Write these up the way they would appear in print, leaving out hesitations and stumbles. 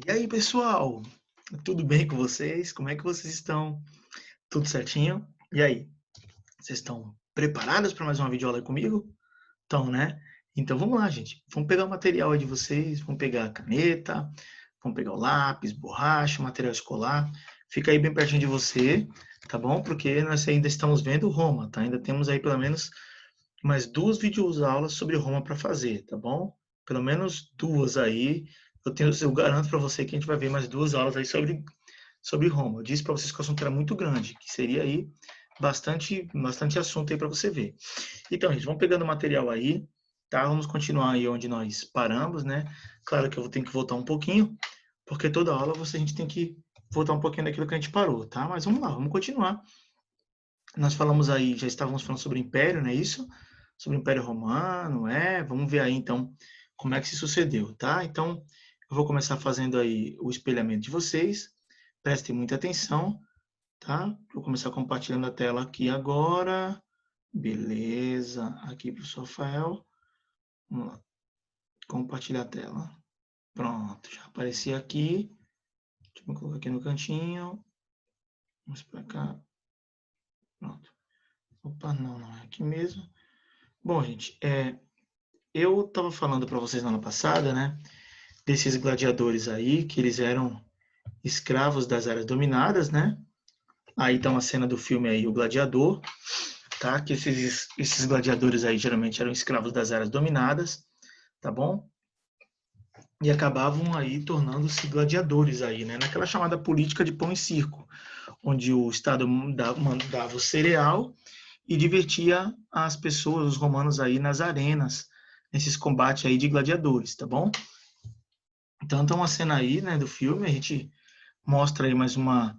E aí, pessoal? Tudo bem com vocês? Como é que vocês estão? Tudo certinho? E aí, vocês estão preparados para mais uma videoaula comigo? Estão, né? Então vamos lá, gente. Vamos pegar o material aí de vocês, vamos pegar a caneta, vamos pegar o lápis, borracha, material escolar. Fica aí bem pertinho de você, tá bom? Porque nós ainda estamos vendo Roma, tá? Ainda temos aí pelo menos mais duas videoaulas sobre Roma para fazer, tá bom? Pelo menos duas aí. Eu garanto para você que a gente vai ver mais duas aulas aí sobre Roma. Eu disse para vocês que o assunto era muito grande, que seria aí bastante assunto aí para você ver. Então, gente, vamos pegando o material aí, tá? Vamos continuar aí onde nós paramos, né? Claro que eu vou ter que voltar um pouquinho, porque toda aula a gente tem que voltar um pouquinho daquilo que a gente parou, tá? Mas vamos lá, vamos continuar. Nós falamos aí, já estávamos falando sobre o Império, não é isso? Sobre o Império Romano, v? Vamos ver aí então como é que se sucedeu, tá? Então, eu vou começar fazendo aí o espelhamento de vocês. Prestem muita atenção, tá? Vou começar compartilhando a tela aqui agora. Beleza. Aqui, professor Rafael. Vamos lá. Compartilhar a tela. Pronto, já apareci aqui. Deixa eu colocar aqui no cantinho. Vamos para cá. Pronto. Opa, não é aqui mesmo. Bom, gente, eu estava falando para vocês na aula passada, né, desses gladiadores aí, que eles eram escravos das áreas dominadas, né? Aí tá uma cena do filme aí, O Gladiador, tá? Que esses gladiadores aí geralmente eram escravos das áreas dominadas, tá bom? E acabavam aí tornando-se gladiadores aí, né? Naquela chamada política de pão e circo, onde o Estado mandava o cereal e divertia as pessoas, os romanos aí nas arenas, nesses combates aí de gladiadores, tá bom? Então, tem uma cena aí, né, do filme, a gente mostra aí mais uma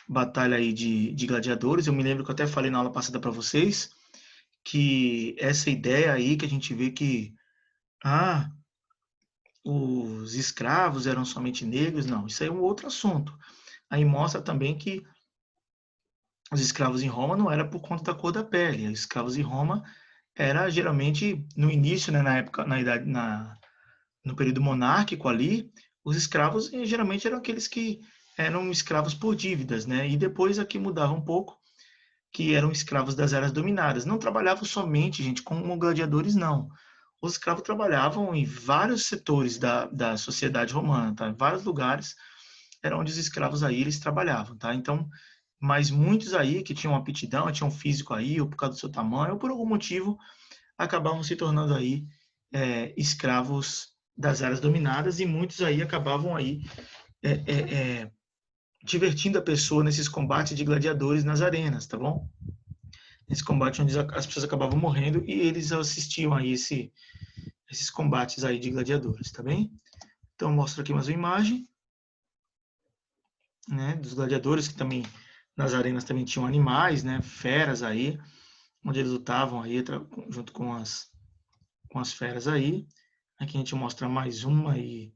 batalha aí de gladiadores. Eu me lembro que eu até falei na aula passada para vocês que essa ideia aí que a gente vê que ah, os escravos eram somente negros, não, isso aí é um outro assunto. Aí mostra também que os escravos em Roma não era por conta da cor da pele. Os escravos em Roma era geralmente no início, né, na época, no período monárquico ali, os escravos geralmente eram aqueles que eram escravos por dívidas, né? E depois aqui mudava um pouco, que eram escravos das áreas dominadas. Não trabalhavam somente, gente, como gladiadores, não. Os escravos trabalhavam em vários setores da sociedade romana, tá? Em vários lugares era onde os escravos aí eles trabalhavam, tá? Então, mas muitos aí que tinham aptidão, tinham físico aí, ou por causa do seu tamanho, ou por algum motivo, acabavam se tornando aí escravos das áreas dominadas e muitos aí acabavam aí é, é, é, divertindo a pessoa nesses combates de gladiadores nas arenas, tá bom? Nesse combate onde as pessoas acabavam morrendo e eles assistiam aí esses combates aí de gladiadores, tá bem? Então mostra aqui mais uma imagem, né, dos gladiadores que também nas arenas também tinham animais, né, feras aí, onde eles lutavam aí junto com as feras aí. Aqui a gente mostra mais uma aí,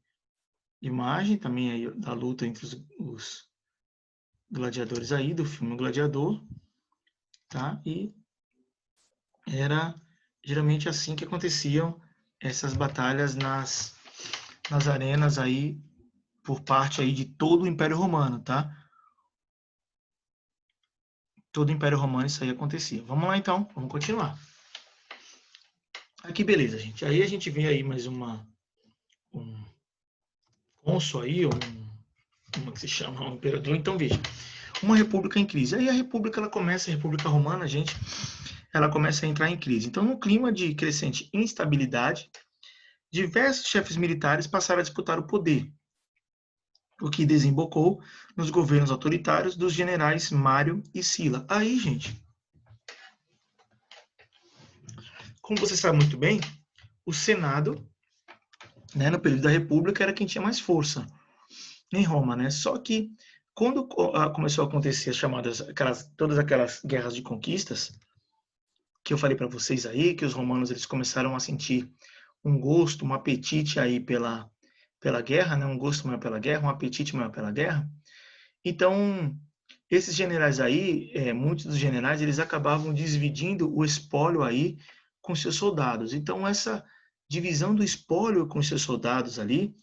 imagem também aí da luta entre os gladiadores aí do filme Gladiador, tá? E era geralmente assim que aconteciam essas batalhas nas arenas aí por parte aí de todo o Império Romano, tá? Todo o Império Romano isso aí acontecia. Vamos lá então, vamos continuar. Aqui beleza, gente. Aí a gente vê aí mais um cônsul aí, como que se chama, um imperador. Então veja, uma república em crise. Aí a república ela começa, a República Romana, gente, ela começa a entrar em crise. Então, num clima de crescente instabilidade, diversos chefes militares passaram a disputar o poder, o que desembocou nos governos autoritários dos generais Mário e Sila. Aí, gente, como você sabe muito bem, o Senado, né, no período da República, era quem tinha mais força em Roma, né? Só que quando começou a acontecer as chamadas, todas aquelas guerras de conquistas, que eu falei para vocês aí, que os romanos eles começaram a sentir um gosto, um apetite aí pela guerra, né? Um gosto maior pela guerra, um apetite maior pela guerra. Então, esses generais aí, muitos dos generais, eles acabavam dividindo o espólio aí com seus soldados. Então, essa divisão do espólio com seus soldados ali,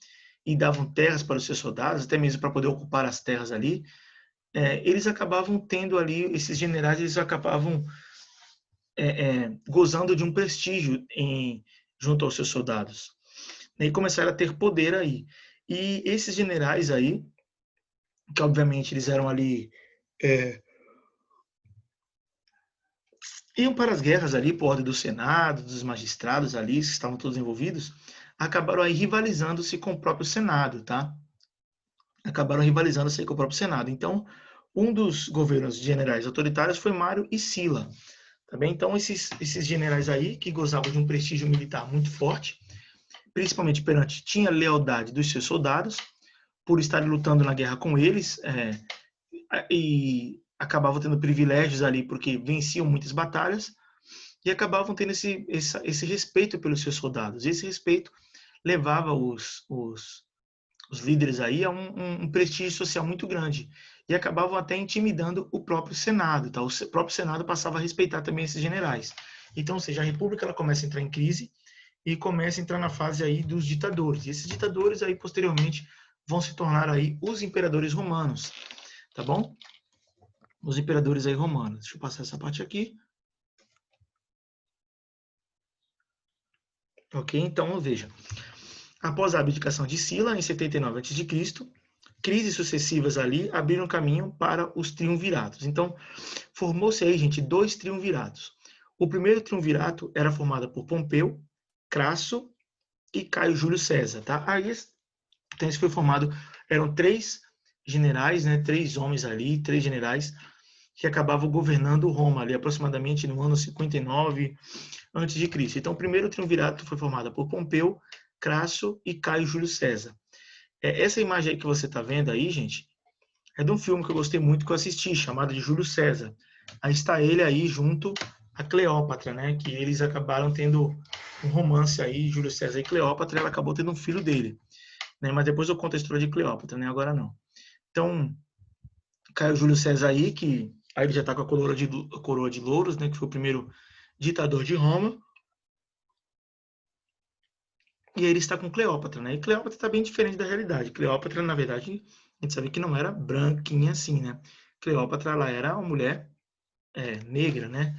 e davam terras para os seus soldados, até mesmo para poder ocupar as terras ali, eles acabavam tendo ali, esses generais, eles acabavam gozando de um prestígio junto aos seus soldados. E começaram a ter poder aí. E esses generais aí, que obviamente eles eram ali, iam para as guerras ali por ordem do Senado, dos magistrados ali, que estavam todos envolvidos, acabaram aí rivalizando-se com o próprio Senado, tá? Acabaram rivalizando-se com o próprio Senado. Então, um dos governos generais autoritários foi Mário e Sila. Tá bem? Então, esses generais aí, que gozavam de um prestígio militar muito forte, principalmente perante, tinha lealdade dos seus soldados, por estarem lutando na guerra com eles, e acabavam tendo privilégios ali, porque venciam muitas batalhas, e acabavam tendo esse respeito pelos seus soldados. Esse respeito levava os líderes aí a um prestígio social muito grande, e acabavam até intimidando o próprio Senado. Tá? O próprio Senado passava a respeitar também esses generais. Então, ou seja, a República ela começa a entrar em crise e começa a entrar na fase aí dos ditadores. E esses ditadores aí, posteriormente, vão se tornar aí os imperadores romanos, tá bom? Os imperadores aí romanos. Deixa eu passar essa parte aqui. Ok, então veja. Após a abdicação de Sila, em 79 a.C., crises sucessivas ali abriram caminho para os triunviratos. Então, formou-se aí, gente, 2 triunviratos. O primeiro triunvirato era formado por Pompeu, Crasso e Caio Júlio César, tá? Aí, então, isso foi formado, eram 3 generais, né? 3 homens ali, 3 generais, que acabavam governando Roma ali, aproximadamente no ano 59 a.C. Então, o primeiro triunvirato foi formado por Pompeu, Crasso e Caio Júlio César. Essa imagem aí que você está vendo aí, gente, é de um filme que eu gostei muito, que eu assisti, chamado de Júlio César. Aí está ele aí junto a Cleópatra, né? Que eles acabaram tendo um romance aí, Júlio César e Cleópatra, ela acabou tendo um filho dele. Né? Mas depois eu conto a história de Cleópatra, né? Agora não. Então, Caio Júlio César aí, que aí ele já está com a coroa de louros, né? Que foi o primeiro ditador de Roma. E aí ele está com Cleópatra, né? E Cleópatra está bem diferente da realidade. Cleópatra, na verdade, a gente sabe que não era branquinha assim, né? Cleópatra, ela era uma mulher negra, né?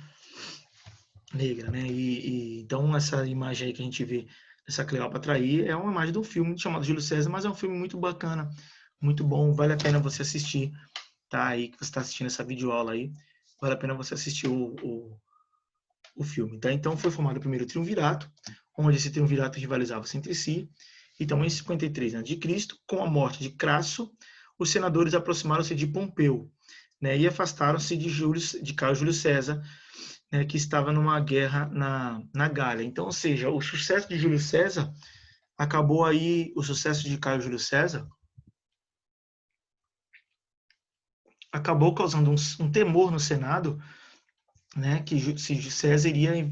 Negra, né? Então essa imagem aí que a gente vê dessa Cleópatra aí é uma imagem de um filme chamado Júlio César, mas é um filme muito bacana, muito bom, vale a pena você assistir, tá? Aí que você está assistindo essa videoaula aí, vale a pena você assistir o filme, tá? Então foi formado o primeiro triunvirato, onde esse triunvirato rivalizava-se entre si. Então, em 53 a.C., com a morte de Crasso, os senadores aproximaram-se de Pompeu, né, e afastaram-se de Caio Júlio César, né, que estava numa guerra na Gália. Então, ou seja, o sucesso de Júlio César acabou aí, o sucesso de Caio Júlio César acabou causando um temor no Senado, né, que César iria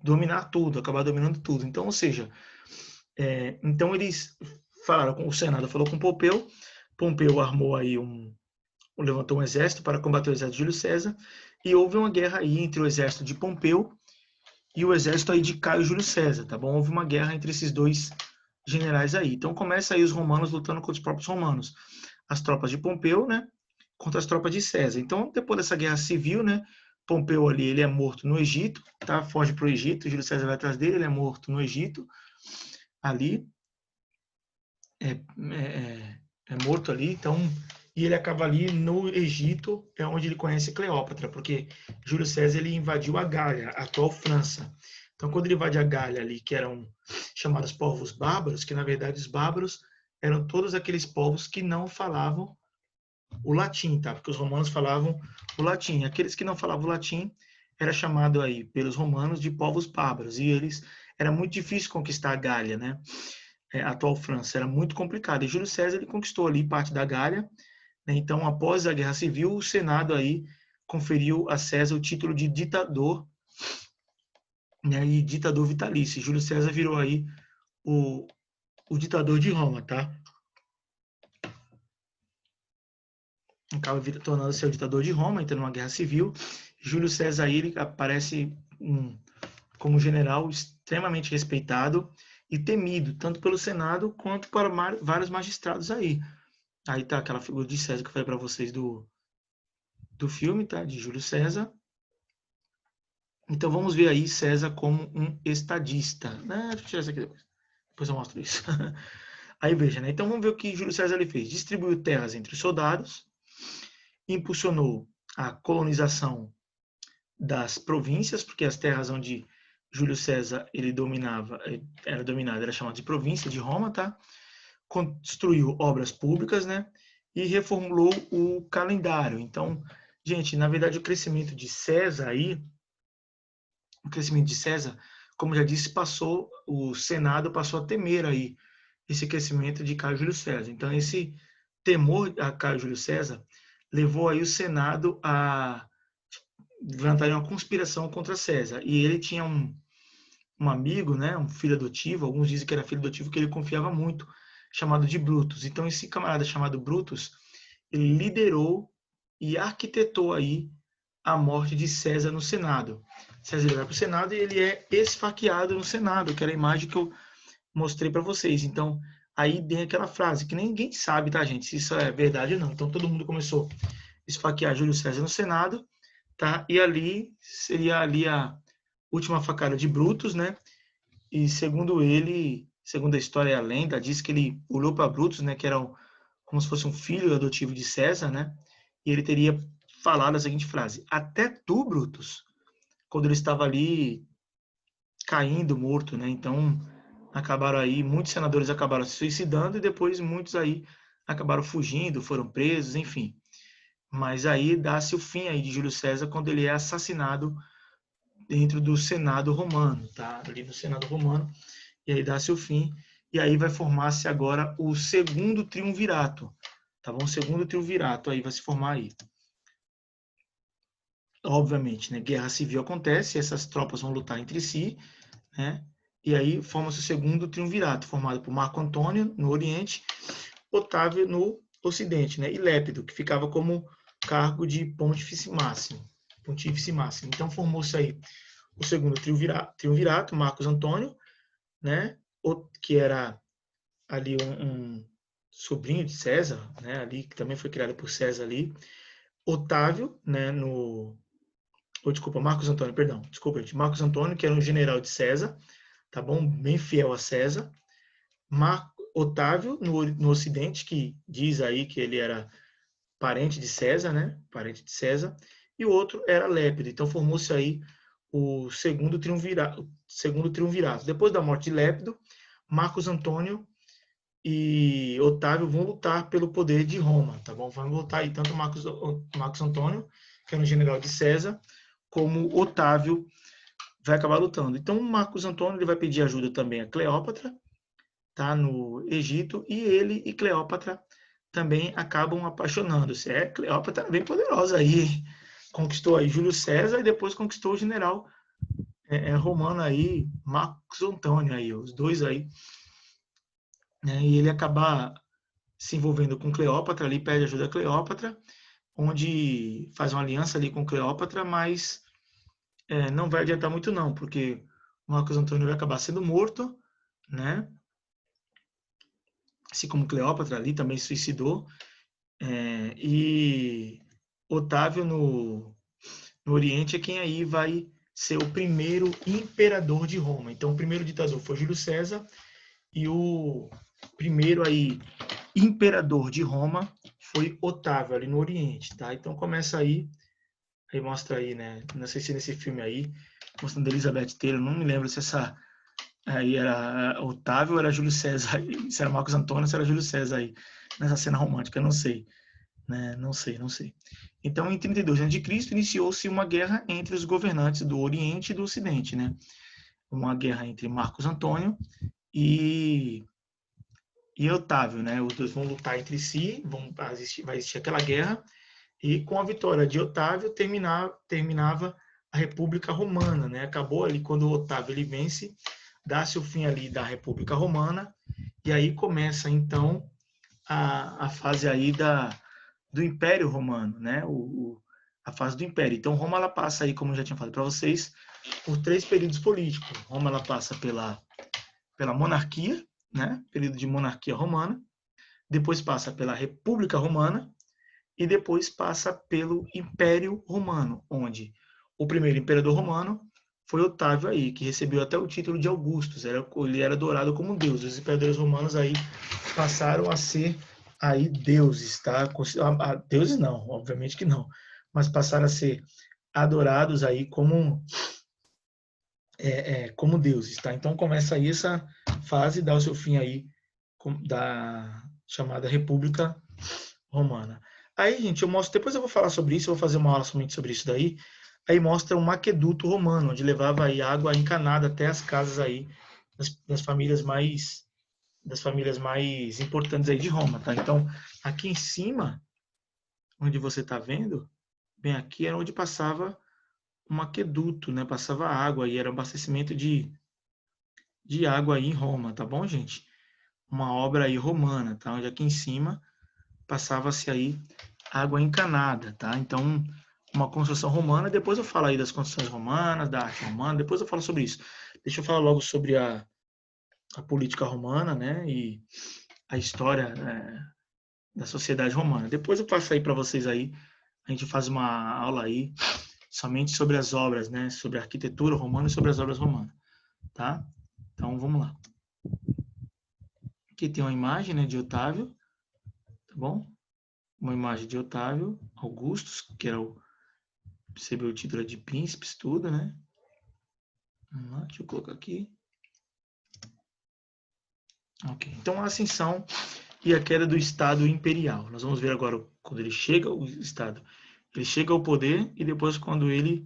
dominar tudo, acabar dominando tudo. Então, ou seja, então eles falaram com o Senado, falou com Pompeu. Pompeu armou aí levantou um exército para combater o exército de Júlio César, e houve uma guerra aí entre o exército de Pompeu e o exército aí de Caio Júlio César, tá bom? Houve uma guerra entre esses 2 generais aí. Então começa aí os romanos lutando contra os próprios romanos. As tropas de Pompeu, né, contra as tropas de César. Então, depois dessa guerra civil, né, Pompeu ali, ele é morto no Egito, tá? Foge para o Egito, Júlio César vai atrás dele, ele é morto no Egito, ali, é morto ali, então, e ele acaba ali no Egito, é onde ele conhece Cleópatra, porque Júlio César ele invadiu a Gália, a atual França. Então, quando ele invade a Gália ali, que eram chamados povos bárbaros, que na verdade os bárbaros eram todos aqueles povos que não falavam o latim, tá? Porque os romanos falavam o latim. Aqueles que não falavam o latim era chamado aí pelos romanos de povos bárbaros, e eles era muito difícil conquistar a Gália, né? A atual França era muito complicado. E Júlio César ele conquistou ali parte da Gália, né? Então, após a Guerra Civil, o Senado aí conferiu a César o título de ditador, né? E ditador vitalício. Júlio César virou aí o ditador de Roma, tá? Acaba tornando-se o ditador de Roma, entrando numa guerra civil. Júlio César ele aparece como general extremamente respeitado e temido, tanto pelo Senado quanto para vários magistrados aí. Aí tá aquela figura de César que eu falei para vocês do filme, tá? De Júlio César. Então vamos ver aí César como um estadista. Deixa eu tirar isso aqui depois eu mostro isso. Aí veja, né? Então vamos ver o que Júlio César ele fez. Distribuiu terras entre os soldados, impulsionou a colonização das províncias, porque as terras onde Júlio César ele era chamada de província de Roma, tá? Construiu obras públicas, né? E reformulou o calendário. Então, gente, na verdade o crescimento de César aí, como já disse, o Senado passou a temer aí esse crescimento de Caio Júlio César. Então, esse temor a Caio Júlio César levou aí o Senado a levantar uma conspiração contra César. E ele tinha um amigo, né, um filho adotivo, alguns dizem que era filho adotivo, que ele confiava muito, chamado de Brutus. Então, esse camarada chamado Brutus, ele liderou e arquitetou aí a morte de César no Senado. César vai para o Senado e ele é esfaqueado no Senado, que era a imagem que eu mostrei para vocês. Então, aí tem aquela frase que ninguém sabe, tá, gente, se isso é verdade ou não. Então, todo mundo começou a esfaquear Júlio César no Senado, tá? E ali seria ali a última facada de Brutus, né? E segundo ele, segundo a história e a lenda, diz que ele olhou para Brutus, né, que era como se fosse um filho adotivo de César, né? E ele teria falado a seguinte frase: "Até tu, Brutus", quando ele estava ali caindo morto, né? Então, acabaram aí, muitos senadores acabaram se suicidando e depois muitos aí acabaram fugindo, foram presos, enfim. Mas aí dá-se o fim aí de Júlio César quando ele é assassinado dentro do Senado romano, tá? Ali no Senado romano, e aí dá-se o fim, e aí vai formar-se agora o segundo triunvirato, tá bom? O segundo triunvirato aí vai se formar aí. Obviamente, né? Guerra civil acontece, essas tropas vão lutar entre si, né? E aí forma-se o segundo triunvirato, formado por Marco Antônio no Oriente, Otávio no Ocidente, né? E Lépido, que ficava como cargo de pontífice máximo. Então formou-se aí o segundo triunvirato, Marcos Antônio, né? Que era ali um sobrinho de César, né? Ali que também foi criado por César ali. Otávio, né? Marcos Antônio, perdão. Desculpa, gente. Marcos Antônio, que era um general de César, tá bom? Bem fiel a César. Otávio, no Ocidente, que diz aí que ele era parente de César, né? Parente de César. E o outro era Lépido. Então formou-se aí o segundo triunvirato. Depois da morte de Lépido, Marcos Antônio e Otávio vão lutar pelo poder de Roma, tá bom? Vão lutar aí tanto Marcos Antônio, que era um general de César, como Otávio vai acabar lutando. Então, Marcos Antônio ele vai pedir ajuda também a Cleópatra, tá, no Egito, e ele e Cleópatra também acabam apaixonando-se. Cleópatra bem poderosa aí, conquistou aí Júlio César e depois conquistou o general romano aí, Marcos Antônio aí, os dois aí, né, e ele acaba se envolvendo com Cleópatra ali, pede ajuda a Cleópatra, onde faz uma aliança ali com Cleópatra, mas não vai adiantar muito não, porque Marcos Antônio vai acabar sendo morto, né? Assim como Cleópatra ali também se suicidou, e Otávio no Oriente é quem aí vai ser o primeiro imperador de Roma. Então, o primeiro ditador foi Júlio César e o primeiro aí imperador de Roma foi Otávio ali no Oriente, tá? Então começa aí mostra aí, né? Não sei se nesse filme aí, mostrando Elizabeth Taylor, não me lembro se essa aí era Otávio ou era Júlio César, se era Marcos Antônio, se era Júlio César aí, nessa cena romântica, não sei, né? Não sei. Então, em 32 a.C., iniciou-se uma guerra entre os governantes do Oriente e do Ocidente, né? Uma guerra entre Marcos Antônio e Otávio, né? Os dois vão lutar entre si, vai existir aquela guerra, e com a vitória de Otávio terminava a República Romana, né? Acabou ali quando Otávio ele vence, dá-se o fim ali da República Romana, e aí começa então a fase aí do Império Romano, né? A fase do Império. Então Roma ela passa aí, como eu já tinha falado para vocês, por 3 períodos políticos. Roma ela passa pela pela monarquia, né? Período de monarquia romana, depois passa pela República Romana e depois passa pelo Império Romano, onde o primeiro imperador romano foi Otávio aí, que recebeu até o título de Augustus, ele era adorado como deus. Os imperadores romanos aí passaram a ser aí deuses, tá? Deuses não, obviamente que não, mas passaram a ser adorados aí como deuses, tá? Então começa aí essa fase, dá o seu fim aí da chamada República Romana. Aí, gente, eu mostro, depois eu vou falar sobre isso, eu vou fazer uma aula somente sobre isso daí. Aí mostra um aqueduto romano, onde levava aí água encanada até as casas aí das famílias mais importantes aí de Roma, tá? Então, aqui em cima, onde você está vendo, bem aqui era onde passava um aqueduto, né? Passava água e era abastecimento de água aí em Roma, tá bom, gente? Uma obra aí romana, tá? Onde aqui em cima passava-se aí água encanada, tá? Então, uma construção romana, depois eu falo aí das construções romanas, da arte romana, depois eu falo sobre isso. Deixa eu falar logo sobre a política romana, né? E a história da sociedade romana. Depois eu passo aí para vocês aí, a gente faz uma aula aí somente sobre as obras, né? Sobre a arquitetura romana e sobre as obras romanas, tá? Então, vamos lá. Aqui tem uma imagem, né, de Otávio, tá bom? Uma imagem de Otávio Augustus, que era recebeu o título de príncipe, tudo, né? Vamos lá, deixa eu colocar aqui. Ok, então a ascensão e a queda do Estado imperial. Nós vamos ver agora quando ele chega ao Estado. Ele chega ao poder e depois quando ele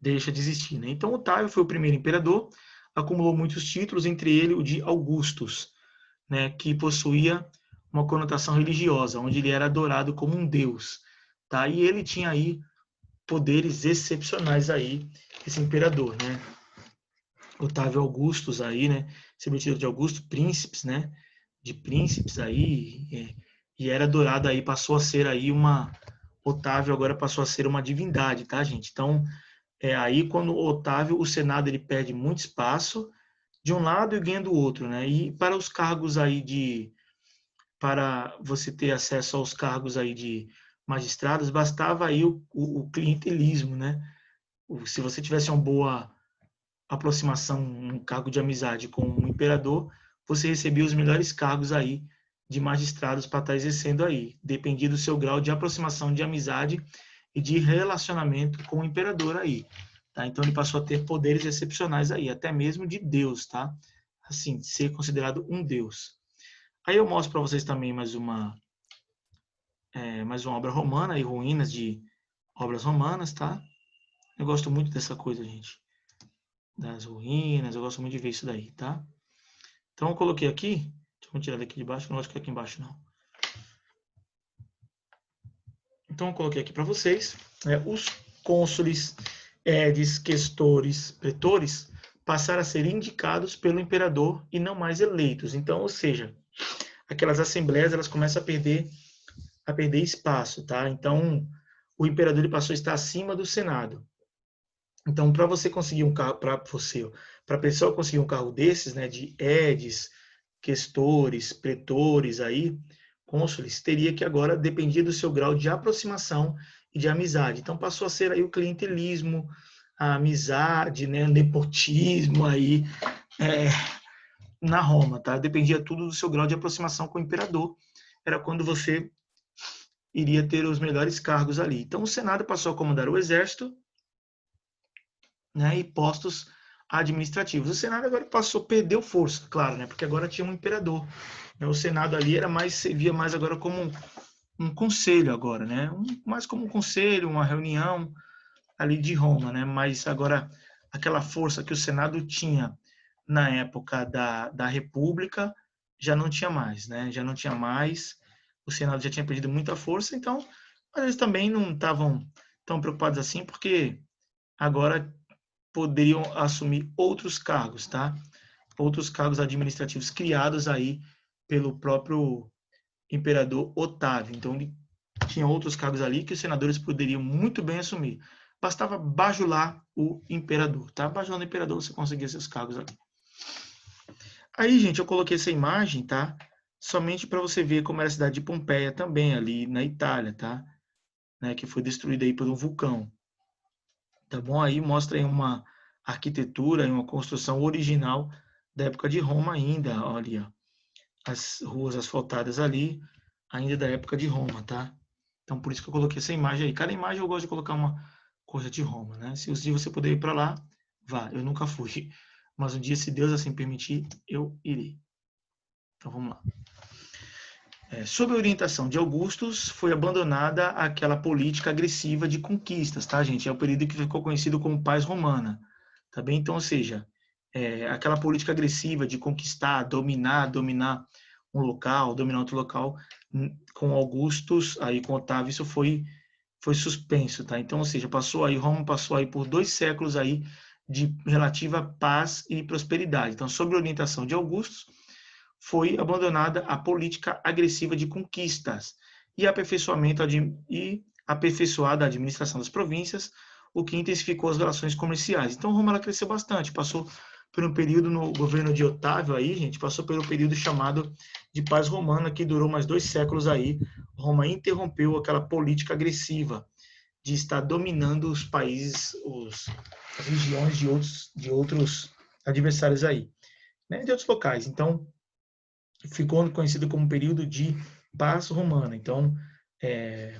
deixa de existir, né? Então Otávio foi o primeiro imperador, acumulou muitos títulos, entre ele o de Augustus, né, que possuía uma conotação religiosa, onde ele era adorado como um deus, tá? E ele tinha aí poderes excepcionais aí, esse imperador, né? Otávio Augustus aí, né? Recebeu o título de Augusto, príncipes, né? De príncipes aí, e era adorado aí, passou a ser aí Otávio agora passou a ser uma divindade, tá, gente? Então, aí quando Otávio, o Senado ele perde muito espaço de um lado e ganha do outro, né? E para os cargos aí para você ter acesso aos cargos aí de magistrados, bastava aí o clientelismo, né? Se você tivesse uma boa aproximação, um cargo de amizade com o imperador, você recebia os melhores cargos aí de magistrados para estar exercendo aí. Dependia do seu grau de aproximação de amizade e de relacionamento com o imperador aí. Tá? Então ele passou a ter poderes excepcionais aí, até mesmo de Deus, tá? Assim, ser considerado um Deus. Aí eu mostro para vocês também mais uma obra romana e ruínas de obras romanas, tá? Eu gosto muito dessa coisa, gente. Das ruínas, eu gosto muito de ver isso daí, tá? Então eu coloquei aqui, deixa eu tirar daqui de baixo, não gosto de ficar aqui embaixo não. Então eu coloquei aqui para vocês, os cônsules, edes, questores, pretores passaram a ser indicados pelo imperador e não mais eleitos. Então, ou seja, aquelas assembleias elas começam a perder espaço, tá? Então o imperador ele passou a estar acima do Senado. Então, para você conseguir um carro, para a pessoa conseguir um carro desses, né, de edes, questores, pretores aí, cônsules, teria que agora depender do seu grau de aproximação e de amizade. Então passou a ser aí o clientelismo, a amizade, né, o nepotismo aí na Roma, tá? Dependia tudo do seu grau de aproximação com o imperador. Era quando você iria ter os melhores cargos ali. Então o Senado passou a comandar o exército, né, e postos administrativos. O Senado agora perdeu força, claro, né, porque agora tinha um imperador. O Senado ali servia mais agora como um conselho agora, né, mais como um conselho, uma reunião ali de Roma, né, mas agora aquela força que o Senado tinha na época da República já não tinha mais, né, já não tinha mais, o Senado já tinha perdido muita força, então eles também não estavam tão preocupados assim, porque agora poderiam assumir outros cargos, tá? Outros cargos administrativos criados aí pelo próprio imperador Otávio. Então, ele tinha outros cargos ali que os senadores poderiam muito bem assumir. Bastava bajular o imperador, tá? Bajulando o imperador, você conseguia esses cargos ali. Aí, gente, eu coloquei essa imagem, tá? Somente para você ver como era a cidade de Pompeia também, ali na Itália, tá? Né, que foi destruída aí por um vulcão. Tá bom? Aí mostra aí uma arquitetura e uma construção original da época de Roma ainda, olha, as ruas asfaltadas ali, ainda da época de Roma, tá? Então por isso que eu coloquei essa imagem aí. Cada imagem eu gosto de colocar uma coisa de Roma, né? Se um dia você puder ir para lá, vá. Eu nunca fui, mas um dia, se Deus assim permitir, eu irei. Então vamos lá. Sob a orientação de Augustus, foi abandonada aquela política agressiva de conquistas, tá, gente? É o período que ficou conhecido como Paz Romana, tá bem? Então, ou seja, aquela política agressiva de conquistar, dominar um local, dominar outro local, com Augustus, aí com Otávio, isso foi suspenso, tá? Então, ou seja, Roma passou aí por 2 séculos aí de relativa paz e prosperidade. Então, sob a orientação de Augustus, foi abandonada a política agressiva de conquistas e aperfeiçoada a administração das províncias, o que intensificou as relações comerciais. Então, Roma ela cresceu bastante, passou por um período no governo de Otávio aí, gente, passou pelo período chamado de Paz Romana, que durou mais 2 séculos aí. Roma interrompeu aquela política agressiva de estar dominando os países, as regiões de outros adversários aí, né, de outros locais. Então, ficou conhecido como período de paz romana. Então,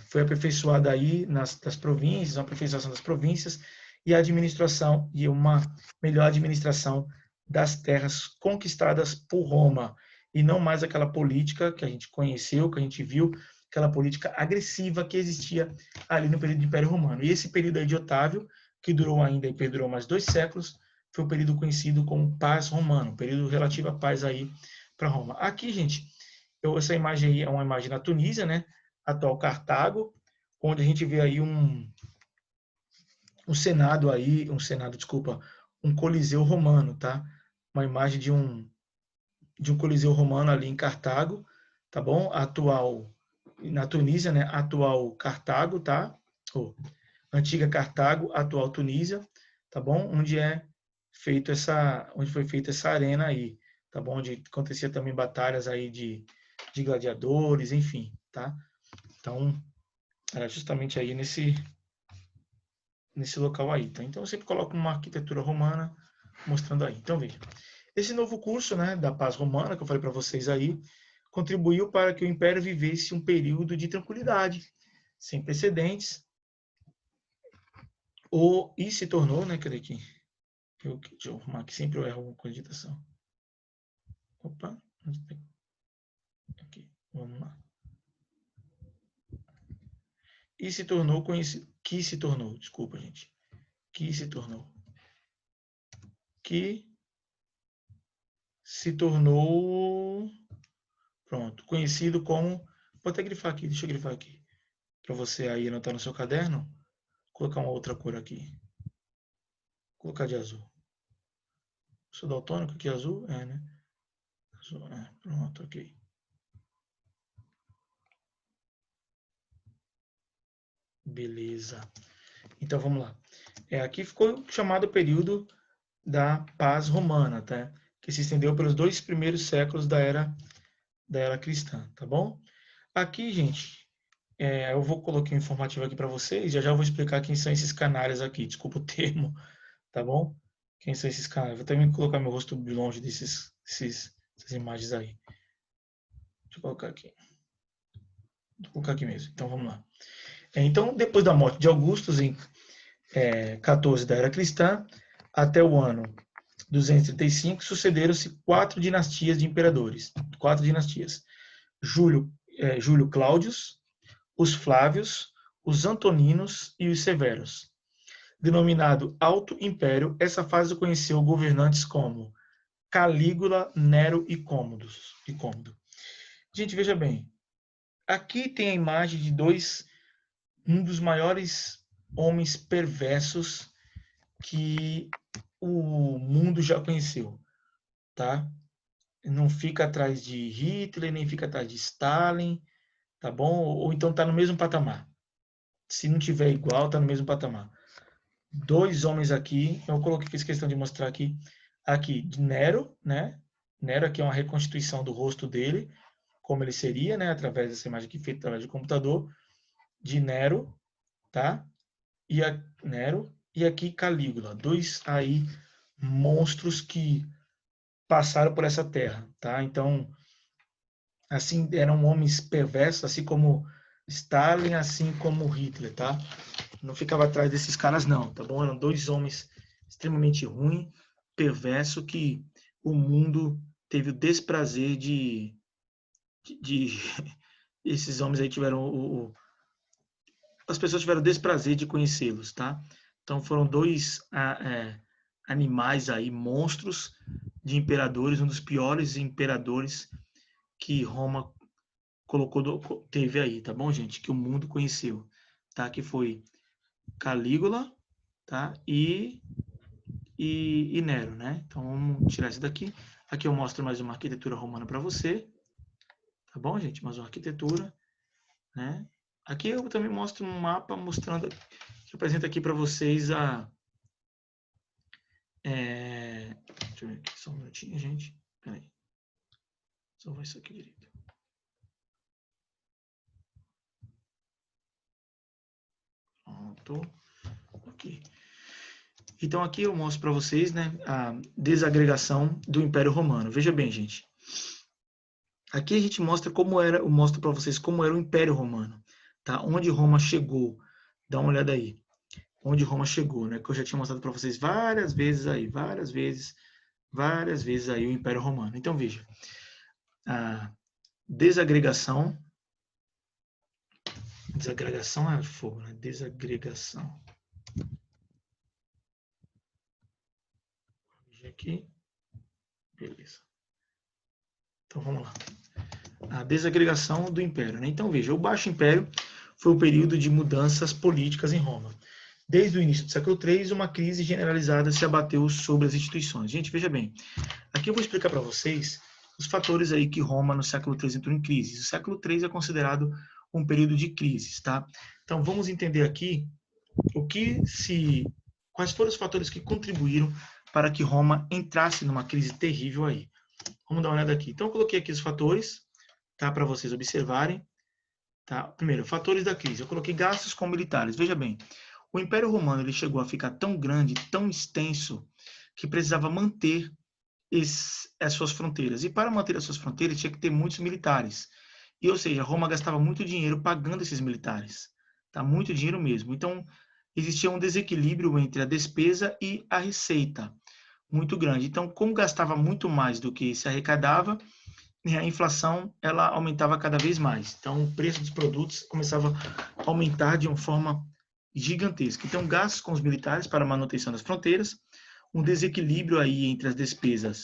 foi aperfeiçoada aí das províncias, uma aperfeiçoação das províncias e a administração e uma melhor administração das terras conquistadas por Roma e não mais aquela política que a gente conheceu, que a gente viu, aquela política agressiva que existia ali no período do Império Romano. E esse período aí de Otávio, que durou ainda e perdurou mais 2 séculos, foi o período conhecido como paz romano, período relativo à paz aí para Roma. Aqui, gente, essa imagem aí é uma imagem da Tunísia, né? Atual Cartago, onde a gente vê aí um coliseu romano, tá? Uma imagem de um coliseu romano ali em Cartago, tá bom? Atual na Tunísia, né? Atual Cartago, tá? Antiga Cartago, atual Tunísia, tá bom? Onde foi feita essa arena aí, tá bom? Onde acontecia também batalhas aí de gladiadores, enfim, tá? Então, era justamente aí nesse local aí, tá? Então, eu sempre coloco uma arquitetura romana mostrando aí. Então, veja. Esse novo curso, né, da paz romana, que eu falei para vocês aí, contribuiu para que o Império vivesse um período de tranquilidade, sem precedentes, e se tornou, né, cadê aqui? Deixa eu arrumar aqui, sempre eu erro com a digitação. Opa, aqui, vamos lá. E se tornou conhecido, desculpa, gente. Que se tornou, pronto, conhecido como, vou até grifar aqui, deixa eu grifar aqui, para você aí anotar no seu caderno, colocar uma outra cor aqui, colocar de azul. Sou daltônico aqui, azul? É, né? Azul, pronto, ok. Beleza. Então, vamos lá. Aqui ficou chamado o período da paz romana, tá? Que se estendeu pelos 2 primeiros séculos da era cristã, tá bom? Aqui, gente, eu vou colocar um informativo aqui para vocês, já vou explicar quem são esses canários aqui, desculpa o termo, tá bom? Quem são esses canários? Vou também colocar meu rosto longe dessas imagens aí. Deixa eu colocar aqui. Vou colocar aqui mesmo, então vamos lá. Então, depois da morte de Augustus, em 14 da era cristã, até o ano 235, sucederam-se 4 dinastias de imperadores. 4 dinastias. Júlio Cláudios, os Flávios, os Antoninos e os Severos. Denominado Alto Império, essa fase conheceu governantes como Calígula, Nero e Cômodo. Gente, veja bem. Aqui tem a imagem de um dos maiores homens perversos que o mundo já conheceu, tá? Não fica atrás de Hitler, nem fica atrás de Stalin, tá bom? Ou então tá no mesmo patamar. Se não tiver igual, tá no mesmo patamar. 2 homens aqui, eu coloquei, fiz questão de mostrar aqui de Nero, né? Nero aqui é uma reconstituição do rosto dele, como ele seria, né, através dessa imagem aqui feita através do computador, de Nero, tá? Nero e aqui Calígula, dois aí monstros que passaram por essa terra, tá? Então, assim, eram homens perversos, assim como Stalin, assim como Hitler, tá? Não ficava atrás desses caras não, tá bom? Eram dois homens extremamente ruins, perverso, que o mundo teve o desprazer de esses homens aí tiveram as pessoas tiveram o desprazer de conhecê-los, tá? Então foram dois animais aí, monstros de imperadores, um dos piores imperadores que Roma teve aí, tá bom, gente? Que o mundo conheceu, tá? Que foi Calígula, tá? E Nero, né? Então vamos tirar isso daqui. Aqui eu mostro mais uma arquitetura romana para você, tá bom, gente? Mais uma arquitetura, né? Aqui eu também mostro um mapa mostrando, que apresenta aqui para vocês deixa eu ver aqui, só um minutinho, gente. Peraí. Só vai isso aqui direito. Pronto. Ok. Então aqui eu mostro para vocês, né, a desagregação do Império Romano. Veja bem, gente. Aqui a gente mostra como era, eu mostro para vocês como era o Império Romano, tá? Onde Roma chegou. Dá uma olhada aí. Onde Roma chegou, né? Que eu já tinha mostrado para vocês várias vezes aí, várias vezes aí o Império Romano. Então veja, a desagregação é fogo, né? Desagregação. Veja aqui, beleza. Então vamos lá. A desagregação do Império, né? Então veja, o Baixo Império foi o período de mudanças políticas em Roma. Desde o início do século III, uma crise generalizada se abateu sobre as instituições. Gente, veja bem, aqui eu vou explicar para vocês os fatores aí que Roma no século III entrou em crise. O século III é considerado um período de crises, tá? Então vamos entender aqui quais foram os fatores que contribuíram para que Roma entrasse numa crise terrível aí. Vamos dar uma olhada aqui. Então eu coloquei aqui os fatores, tá, para vocês observarem. Tá? Primeiro, fatores da crise. Eu coloquei gastos com militares. Veja bem, o Império Romano ele chegou a ficar tão grande, tão extenso, que precisava manter as suas fronteiras. E para manter as suas fronteiras, tinha que ter muitos militares. E, ou seja, Roma gastava muito dinheiro pagando esses militares. Tá? Muito dinheiro mesmo. Então, existia um desequilíbrio entre a despesa e a receita muito grande. Então, como gastava muito mais do que se arrecadava, a inflação ela aumentava cada vez mais. Então, o preço dos produtos começava a aumentar de uma forma gigantesca. Então, gastos com os militares para a manutenção das fronteiras, um desequilíbrio aí entre a despesa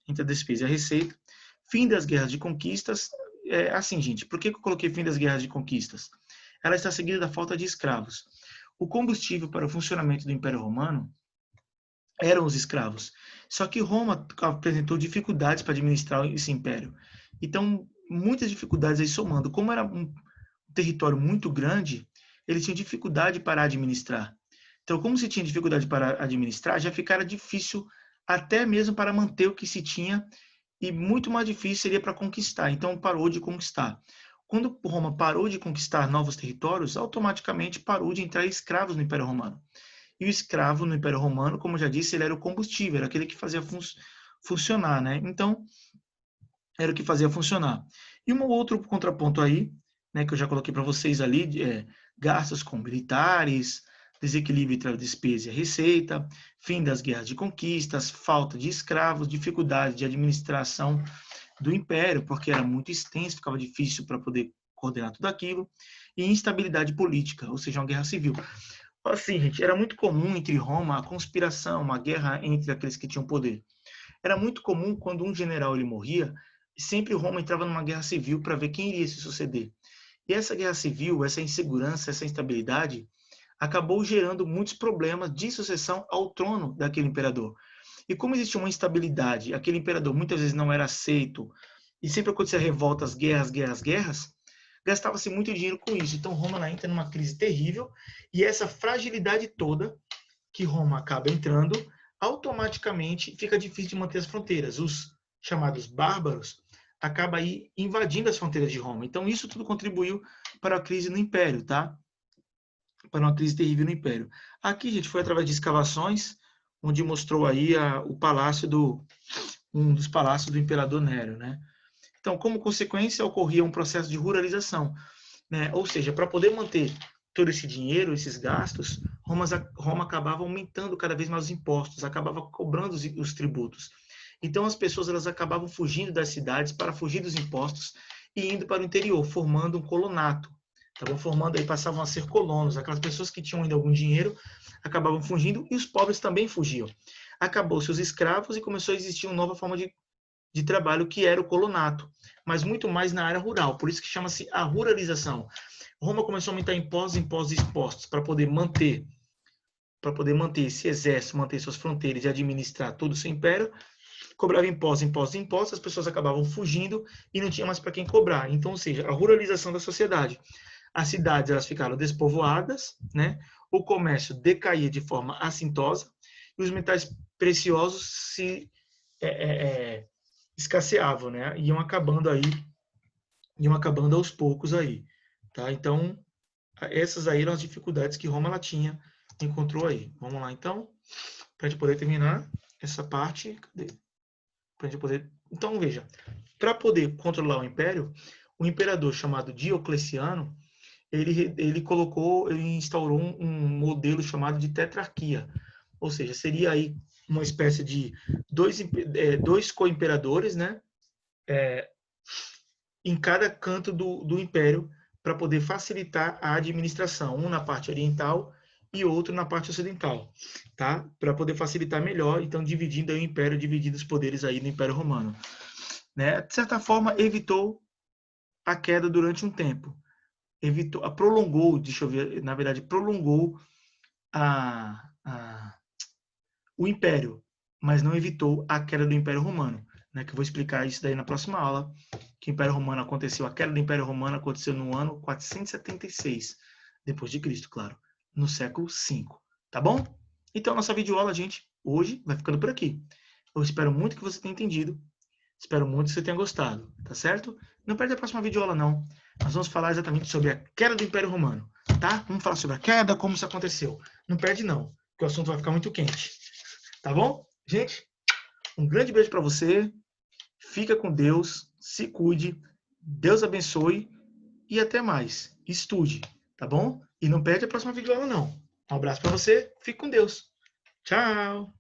e a receita, fim das guerras de conquistas. Assim, gente, por que eu coloquei fim das guerras de conquistas? Ela está seguida da falta de escravos. O combustível para o funcionamento do Império Romano eram os escravos. Só que Roma apresentou dificuldades para administrar esse império. Então, muitas dificuldades aí somando. Como era um território muito grande, eles tinham dificuldade para administrar. Então, como se tinha dificuldade para administrar, já ficara difícil até mesmo para manter o que se tinha e muito mais difícil seria para conquistar. Então, parou de conquistar. Quando Roma parou de conquistar novos territórios, automaticamente parou de entrar escravos no Império Romano. E o escravo no Império Romano, como eu já disse, ele era o combustível, era aquele que fazia funcionar, né? Então, era o que fazia funcionar. E um outro contraponto aí, né, que eu já coloquei para vocês ali, gastos com militares, desequilíbrio entre a despesa e a receita, fim das guerras de conquistas, falta de escravos, dificuldade de administração do império, porque era muito extenso, ficava difícil para poder coordenar tudo aquilo, e instabilidade política, ou seja, uma guerra civil. Assim, gente, era muito comum entre Roma a conspiração, uma guerra entre aqueles que tinham poder. Era muito comum quando um general ele morria, sempre Roma entrava numa guerra civil para ver quem iria se suceder. E essa guerra civil, essa insegurança, essa instabilidade, acabou gerando muitos problemas de sucessão ao trono daquele imperador. E como existia uma instabilidade, aquele imperador muitas vezes não era aceito, e sempre acontecia revoltas, guerras, gastava-se muito dinheiro com isso. Então Roma entra numa crise terrível e essa fragilidade toda que Roma acaba entrando, automaticamente fica difícil de manter as fronteiras. Os chamados bárbaros, acaba aí invadindo as fronteiras de Roma. Então, isso tudo contribuiu para a crise no Império, tá? Para uma crise terrível no Império. Aqui, gente, foi através de escavações, onde mostrou aí o palácio um dos palácios do imperador Nero, né? Então, como consequência, ocorria um processo de ruralização, né? Ou seja, para poder manter todo esse dinheiro, esses gastos, Roma acabava aumentando cada vez mais os impostos, acabava cobrando os tributos. Então, as pessoas elas acabavam fugindo das cidades para fugir dos impostos e indo para o interior, formando um colonato. Estavam formando aí, passavam a ser colonos. Aquelas pessoas que tinham ainda algum dinheiro acabavam fugindo e os pobres também fugiam. Acabou-se os escravos e começou a existir uma nova forma de trabalho que era o colonato, mas muito mais na área rural. Por isso que chama-se a ruralização. Roma começou a aumentar impostos para poder manter esse exército, manter suas fronteiras e administrar todo o seu império. Cobrava impostos, as pessoas acabavam fugindo e não tinha mais para quem cobrar. Então, ou seja, a ruralização da sociedade. As cidades elas ficaram despovoadas, né? O comércio decaía de forma assintosa e os metais preciosos se escasseavam, né? Iam acabando aos poucos aí, tá? Então, essas aí eram as dificuldades que Roma ela encontrou aí. Vamos lá, então, para a gente poder terminar essa parte. Cadê? Pra gente poder... Então, veja, para poder controlar o império, o imperador chamado Diocleciano, ele instaurou um modelo chamado de tetrarquia, ou seja, seria aí uma espécie de dois co-imperadores, né, em cada canto do império, para poder facilitar a administração, um na parte oriental e outro na parte ocidental, tá? Para poder facilitar melhor, então dividindo aí o império, dividindo os poderes aí no Império Romano, né? De certa forma, evitou a queda durante um tempo, prolongou o Império, mas não evitou a queda do Império Romano, né? Que eu vou explicar isso daí na próxima aula. Que o Império Romano aconteceu, a queda do Império Romano aconteceu no ano 476 depois de Cristo, claro, no século V, tá bom? Então nossa videoaula, gente, hoje vai ficando por aqui. Eu espero muito que você tenha entendido. Espero muito que você tenha gostado, tá certo? Não perde a próxima videoaula, não. Nós vamos falar exatamente sobre a queda do Império Romano, tá? Vamos falar sobre a queda, como isso aconteceu. Não perde, não, porque o assunto vai ficar muito quente. Tá bom? Gente, um grande beijo para você. Fica com Deus, se cuide, Deus abençoe e até mais. Estude, tá bom? E não perde a próxima videoaula, não. Um abraço para você, fique com Deus. Tchau!